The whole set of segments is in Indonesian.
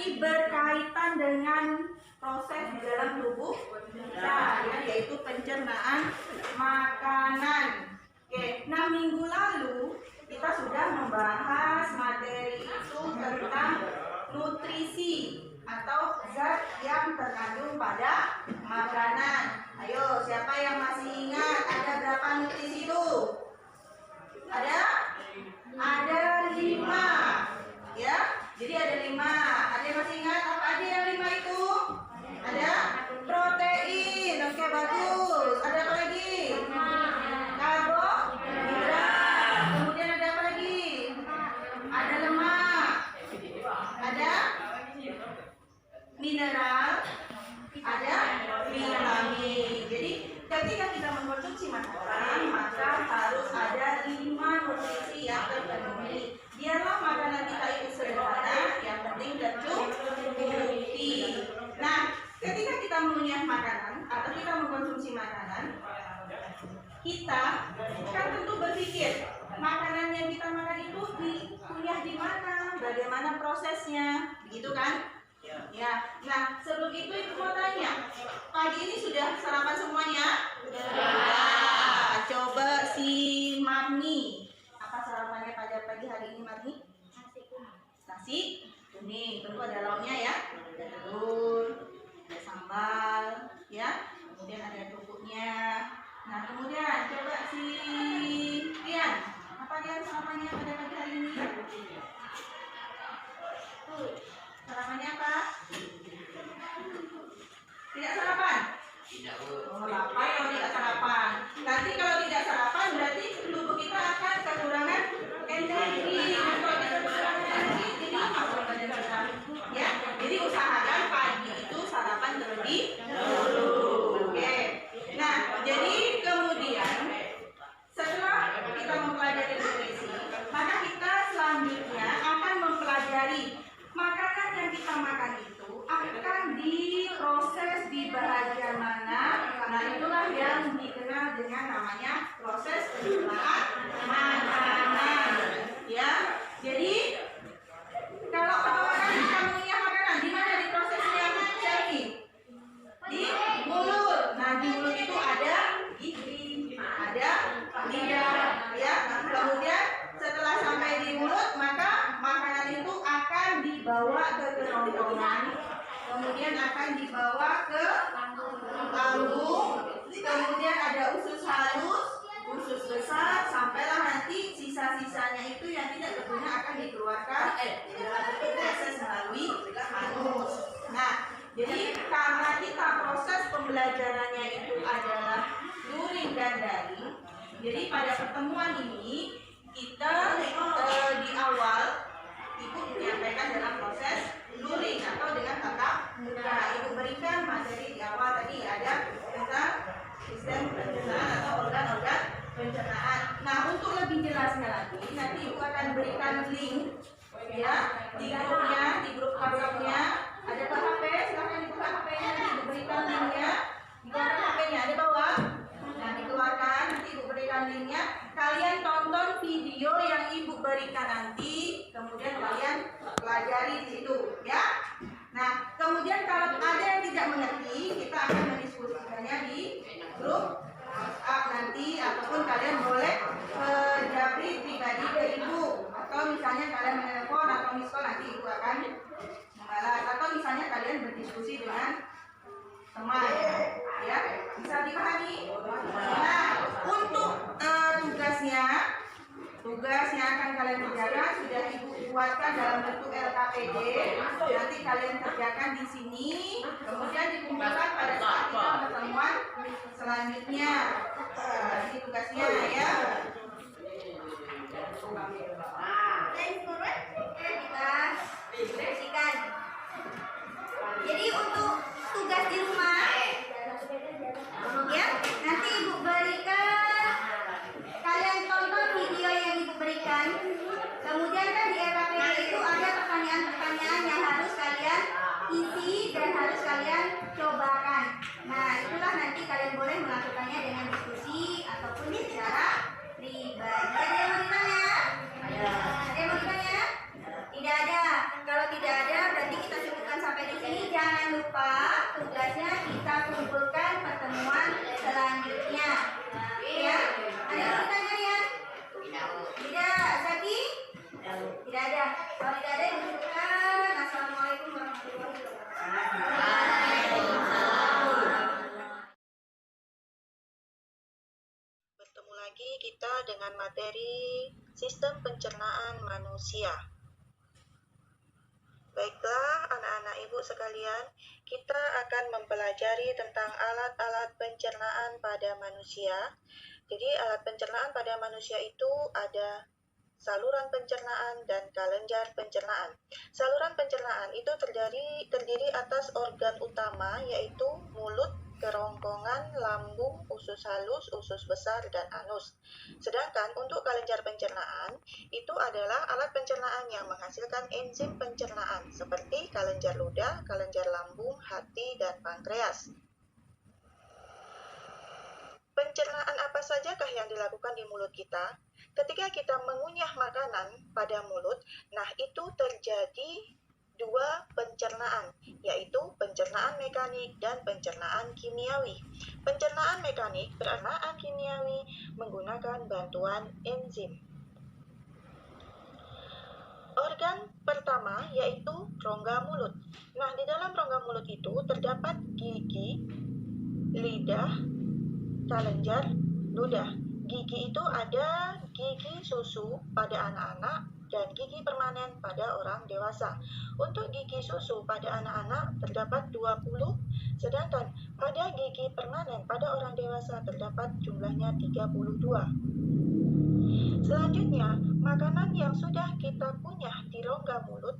berarti berkaitan dengan proses di dalam tubuh kita, yaitu pencernaan makanan. Oke, nah minggu lalu kita sudah membahas materi itu tentang nutrisi atau zat yang terkandung pada makanan. Ayo, siapa yang masih ingat ada berapa nutrisi itu? Ada 5, ya. Jadi ada 5. Ada yang masih ingat apa aja yang 5 itu? Ada protein, oke bagus. Ada apa lagi? Karbohidrat. Kemudian ada apa lagi? Ada lemak. Ada mineral. Ada vitamin. Jadi ketika kita mengkonsumsi makanan, maka harus ada 5 nutrisi yang terpenuhi. Biarlah makanan kita itu sederhana, yang penting tercukupi. Nah, ketika kita mengunyah makanan atau kita mengkonsumsi makanan, kita kan tentu berpikir makanan yang kita makan itu dikunyah di mana, bagaimana prosesnya, begitu kan? Ya. Nah, sebelum itu ibu mau tanya, pagi ini sudah sarapan semuanya? Sudah. Coba si Marni, apa sarapannya pada pagi hari ini Marni? Nasi kuning. Tentu ada lauknya ya, ada telur, ada sambal, ya. Kemudian ada kerupuknya. Nah, kemudian coba si Rian, apa dia sarapannya pada pagi hari ini? Sarapannya apa? Tidak sarapan? Tidak. Oh, lapar kalau tidak sarapan. Nanti kalau tidak sarapan berarti tubuh kita akan kekurangan energi. Dan kalau kita kekurangan energi, jadi apa badan kita? Ya, jadi usahakan pagi itu sarapan terlebih dahulu. Oke. Nah, jadi kemudian setelah kita mempelajari nutrisi, maka kita selanjutnya akan mempelajari makanan yang kita makan itu akan diproses di bagian mana. Nah, itulah yang dikenal dengan namanya proses pencernaan makanan. Ya, jadi kalau apakah kita mengunyah makanan, di mana diprosesnya Shelby? Di mulut. Nah, di mulut itu ada gigi, ada lidah, ya. Kemudian setelah sampai di mulut, maka makanan itu akan dibawa ke kerongkongan, kemudian akan dibawa ke lambung, kemudian ada usus halus, usus besar, sampailah nanti sisa-sisanya itu yang tidak berguna akan dikeluarkan dalam proses melalui anus. Nah, jadi karena kita proses pembelajarannya itu adalah luring dan daring, jadi pada pertemuan ini kita di awal Ibu menyampaikan dalam proses luring atau dengan tatap muka. Ibu berikan materi di awal tadi ada tentang sistem pencernaan atau organ-organ pencernaan. Nah, untuk lebih jelasnya lagi, nanti Ibu akan berikan link ya di grupnya, di grup WhatsApp-nya. Ada ke HP, silahkan dibuka HP-nya, nanti Ibu berikan linknya. Dikeluarkan HP-nya, ada bawah. Nah, dikeluarkan, nanti Ibu berikan linknya. Kalian tonton video yang Ibu berikan nanti, kemudian kalian pelajari di situ, ya. Nah, kemudian kalau ada yang tidak mengerti, kita akan mendiskusikannya di grup WhatsApp nanti, ataupun kalian boleh japri pribadi ke Ibu, atau misalnya kalian menelpon atau miss call, nanti Ibu akan membalas, atau misalnya kalian berdiskusi dengan teman, ya, bisa dipahami. Nah, untuk tugas yang akan kalian kerjakan sudah Ibu buatkan dalam bentuk LKPD. Nanti kalian kerjakan di sini, kemudian dikumpulkan pada saat kita pertemuan selanjutnya. Ini tugasnya ya. Kita bersihkan. Jadi untuk tugas di rumah, ya, nanti Ibu berikan, kalian tonton video yang Ibu berikan. Kemudian kan di RKPD itu ada pertanyaan-pertanyaan yang harus kalian isi dan harus kalian cobakan. Nah, itulah nanti kalian boleh melakukannya dengan diskusi ataupun secara pribadi. Ada yang mau ditanya? Ada yang mau ditanya? Tidak ada. Kalau tidak ada yang menunjukkan. Assalamualaikum warahmatullahi wabarakatuh. Bertemu lagi kita dengan materi sistem pencernaan manusia. Baiklah anak-anak ibu sekalian, kita akan mempelajari tentang alat-alat pencernaan pada manusia. Jadi alat pencernaan pada manusia itu ada saluran pencernaan dan kelenjar pencernaan. Saluran pencernaan itu terdiri atas organ utama yaitu mulut, kerongkongan, lambung, usus halus, usus besar, dan anus. Sedangkan untuk kelenjar pencernaan itu adalah alat pencernaan yang menghasilkan enzim pencernaan seperti kelenjar ludah, kelenjar lambung, hati, dan pankreas. Pencernaan apa sajakah yang dilakukan di mulut kita? Ketika kita mengunyah makanan pada mulut, nah itu terjadi dua pencernaan, yaitu pencernaan mekanik dan pencernaan kimiawi. Pencernaan mekanik pencernaan kimiawi menggunakan bantuan enzim. Organ pertama yaitu rongga mulut. Nah, di dalam rongga mulut itu terdapat gigi, lidah, kelenjar ludah. Gigi itu ada gigi susu pada anak-anak dan gigi permanen pada orang dewasa. Untuk gigi susu pada anak-anak terdapat 20, sedangkan pada gigi permanen pada orang dewasa terdapat jumlahnya 32. Selanjutnya, makanan yang sudah kita kunyah di rongga mulut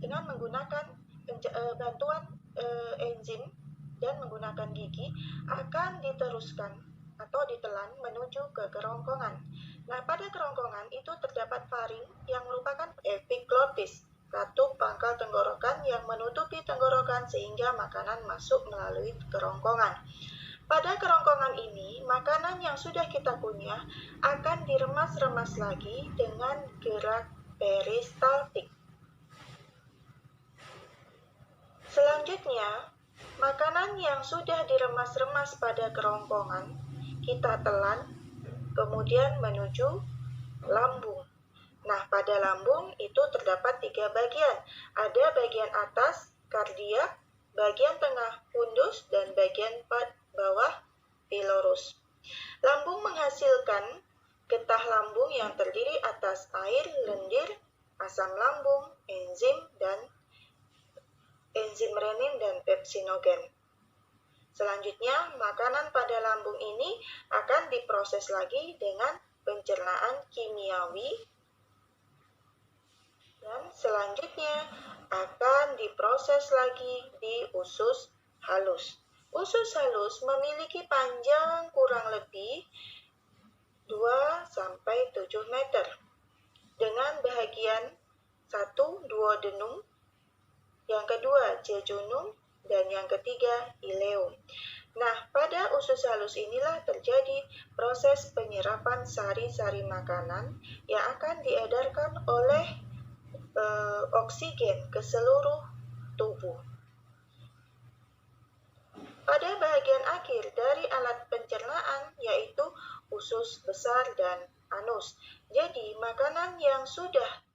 dengan menggunakan bantuan enzim dan menggunakan gigi akan diteruskan atau ditelan menuju ke kerongkongan. Nah, pada kerongkongan itu terdapat faring yang merupakan epiglotis, katup pangkal tenggorokan yang menutupi tenggorokan sehingga makanan masuk melalui kerongkongan. Pada kerongkongan ini, makanan yang sudah kita kunyah akan diremas-remas lagi dengan gerak peristaltik. Selanjutnya, makanan yang sudah diremas-remas pada kerongkongan kita telan, kemudian menuju lambung. Nah, pada lambung itu terdapat 3 bagian. Ada bagian atas, kardiak, bagian tengah, fundus, dan bagian bawah, pilorus. Lambung menghasilkan getah lambung yang terdiri atas air, lendir, asam lambung, enzim renin, dan pepsinogen. Selanjutnya, makanan pada lambung ini akan diproses lagi dengan pencernaan kimiawi dan selanjutnya akan diproses lagi di usus halus. Usus halus memiliki panjang kurang lebih 2-7 meter dengan bahagian 1 duodenum, yang kedua jejunum, dan yang ketiga ileum. Nah, pada usus halus inilah terjadi proses penyerapan sari-sari makanan yang akan diedarkan oleh oksigen ke seluruh tubuh. Pada bagian akhir dari alat pencernaan yaitu usus besar dan anus. Jadi, makanan yang sudah